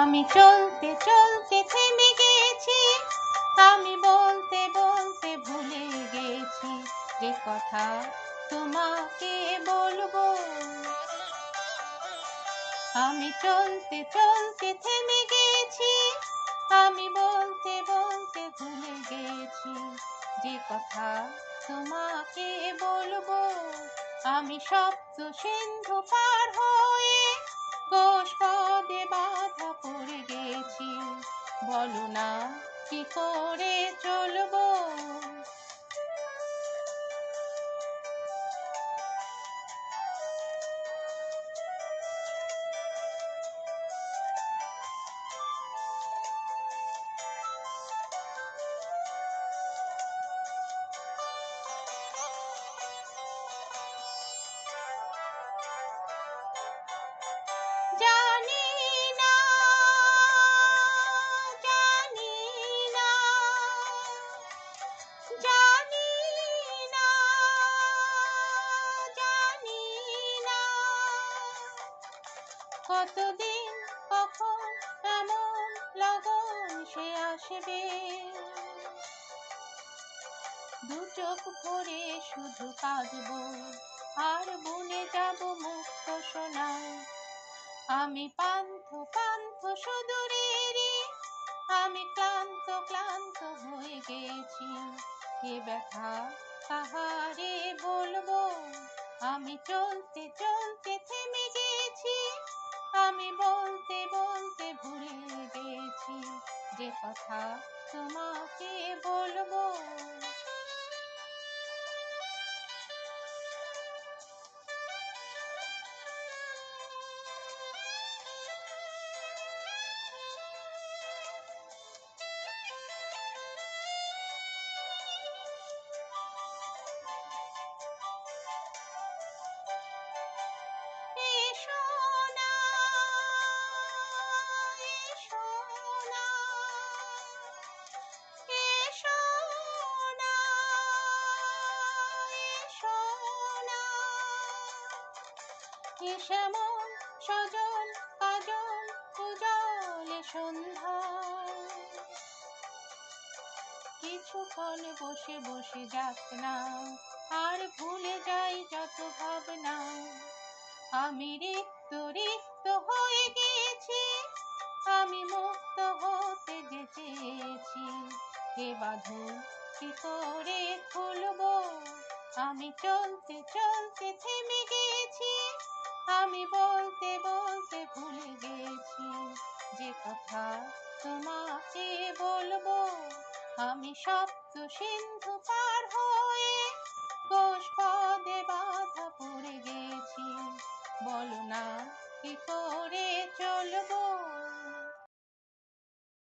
আমি চলতে চলতে থেমে গেছি, আমি বলতে বলতে ভুলে গেছি যে কথা তোমাকে বলবো। আমি চলতে চলতে থেমে গেছি, আমি বলতে বলতে ভুলে গেছি যে কথা তোমাকে বলবো। আমি সপ্ত সিন্ধু পার হয়ে কোষ পদে বাধা পড়ে গেছি, বলো না কি করে চলবো। জানি না, জানি না, জানি না, জানি না, কতদিন কখন এমন লগন সে আসবে, দু চোখ ভরে শুধু কাঁদবো আর বনে যাব মুক্ত সোনায়। আমি পান্থ পান্থ সুদূরেরই, আমি ক্লান্ত ক্লান্ত হয়ে গেছি, এ ব্যথা কাহারে বলবো। আমি চলতে চলতে থেমে গেছি, আমি বলতে বলতে ভুলে গেছি যে কথা তোমাকে বলবো। এসো না, এসো না, এসো না, এসো না, এ শ্যামল সজল কাজল উজালে সন্ধ্যায় কিছুক্ষণ বসে বসে যাক না, আর ভুলে যাই যত ভাবনা। আমি রিক্ত রিক্ত হয়ে গেছি, আমি মুক্ত হতে যে চেয়েছি, এ বাঁধন কি করে খুলবো। আমি চলতে চলতে থেমে গেছি, আমি বলতে বলতে ভুলে গেছি যে কথা তোমাকে বলবো। আমি সপ্ত সিন্ধু পার হয়ে কোষ পদে বাধা পড়ে গেছি, বলো না কি করে চলবো।